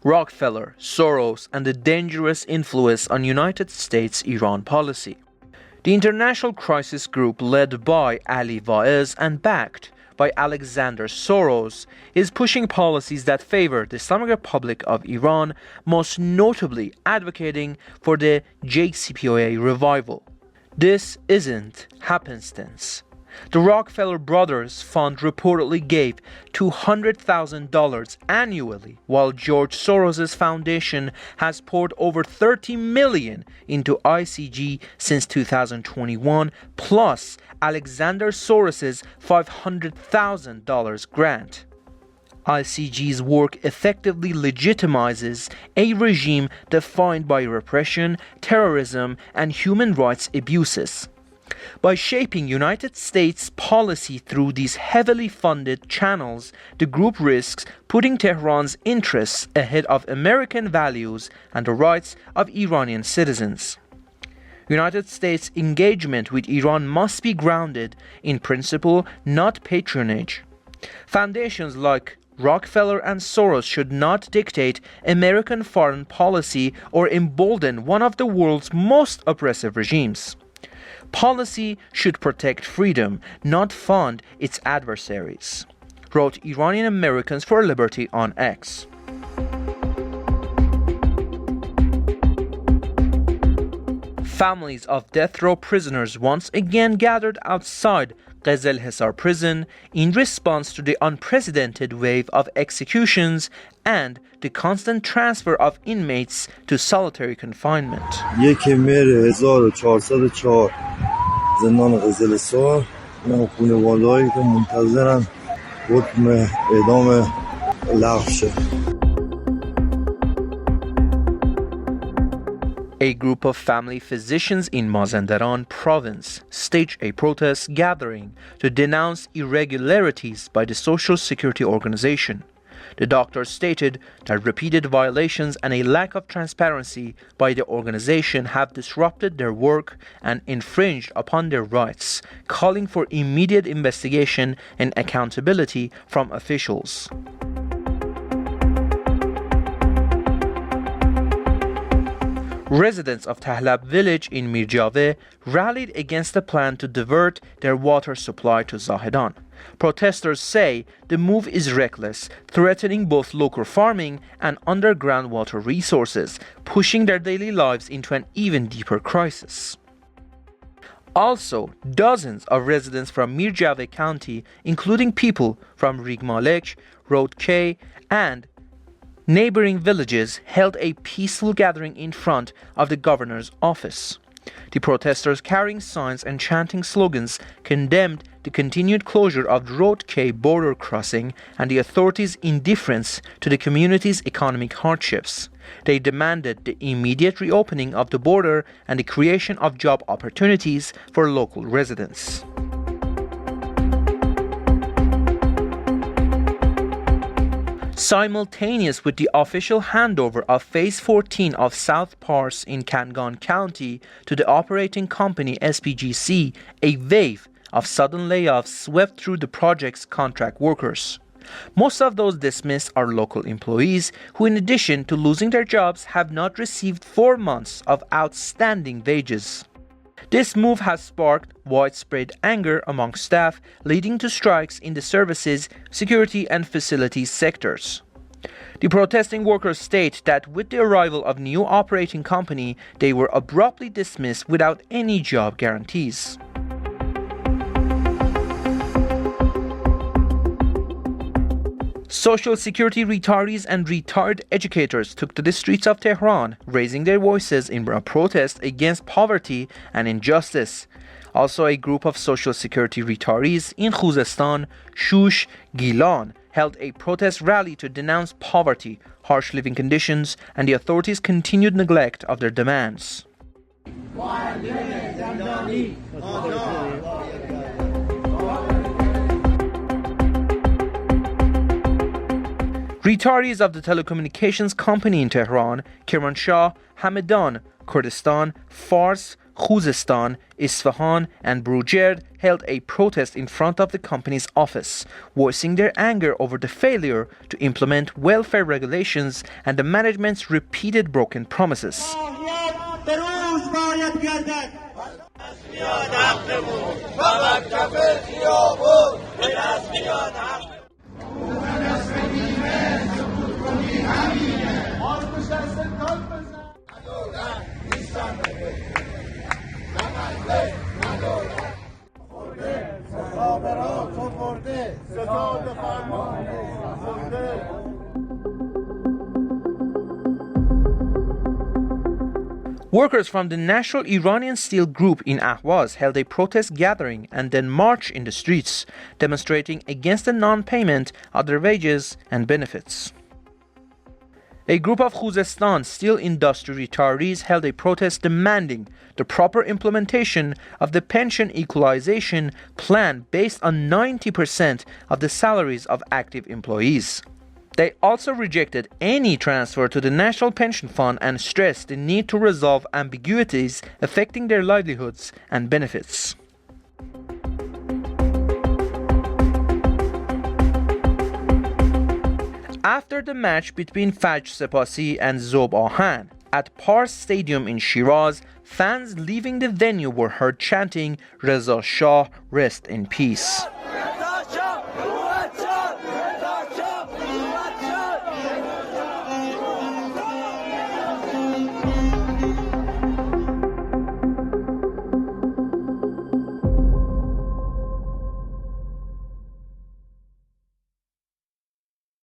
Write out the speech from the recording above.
Rockefeller, Soros, and the dangerous influence on United States-Iran policy. The International Crisis Group, led by Ali Vaez and backed by Alexander Soros, is pushing policies that favor the Islamic Republic of Iran, most notably advocating for the JCPOA revival. This isn't happenstance. The Rockefeller Brothers Fund reportedly gave $200,000 annually, while George Soros' foundation has poured over $30 million into ICG since 2021, plus Alexander Soros' $500,000 grant. ICG's work effectively legitimizes a regime defined by repression, terrorism, and human rights abuses. By shaping United States policy through these heavily funded channels, the group risks putting Tehran's interests ahead of American values and the rights of Iranian citizens. United States engagement with Iran must be grounded in principle, not patronage. Foundations like Rockefeller and Soros should not dictate American foreign policy or embolden one of the world's most oppressive regimes. Policy should protect freedom, not fund its adversaries, wrote Iranian Americans for Liberty on X. Families of death row prisoners once again gathered outside Qezel Hisar prison in response to the unprecedented wave of executions and the constant transfer of inmates to solitary confinement. 1404 زندان قزل حصار من خانواده‌ای که منتظرن حکم اعدام لغو شه. A group of family physicians in Mazandaran province staged a protest gathering to denounce irregularities by the Social Security Organization. The doctors stated that repeated violations and a lack of transparency by the organization have disrupted their work and infringed upon their rights, calling for immediate investigation and accountability from officials. Residents of Tahlab village in Mirjaveh rallied against the plan to divert their water supply to Zahedan. Protesters say the move is reckless, threatening both local farming and underground water resources, pushing their daily lives into an even deeper crisis. Also, dozens of residents from Mirjaveh County, including people from Rigmalek, Road K, and neighboring villages, held a peaceful gathering in front of the governor's office. The protesters, carrying signs and chanting slogans, condemned the continued closure of Road K border crossing and the authorities' indifference to the community's economic hardships. They demanded the immediate reopening of the border and the creation of job opportunities for local residents. Simultaneous with the official handover of Phase 14 of South Pars in Kangan County to the operating company SPGC, a wave of sudden layoffs swept through the project's contract workers. Most of those dismissed are local employees who, in addition to losing their jobs, have not received 4 months of outstanding wages. This move has sparked widespread anger among staff, leading to strikes in the services, security, and facilities sectors. The protesting workers state that with the arrival of new operating company, they were abruptly dismissed without any job guarantees. Social Security retirees and retired educators took to the streets of Tehran, raising their voices in a protest against poverty and injustice. Also, a group of Social Security retirees in Khuzestan, Shush, Gilan held a protest rally to denounce poverty, harsh living conditions, and the authorities' continued neglect of their demands. Retirees of the telecommunications company in Tehran, Kermanshah, Hamadan, Kurdistan, Fars, Khuzestan, Isfahan, and Burjerd held a protest in front of the company's office, voicing their anger over the failure to implement welfare regulations and the management's repeated broken promises. Workers from the National Iranian Steel Group in Ahvaz held a protest gathering and then marched in the streets, demonstrating against the non-payment of their wages and benefits. A group of Khuzestan steel industry retirees held a protest demanding the proper implementation of the pension equalization plan based on 90% of the salaries of active employees. They also rejected any transfer to the National Pension Fund and stressed the need to resolve ambiguities affecting their livelihoods and benefits. After the match between Fajr Sepasi and Zob Ahan at Pars Stadium in Shiraz, fans leaving the venue were heard chanting, "Reza Shah, rest in peace."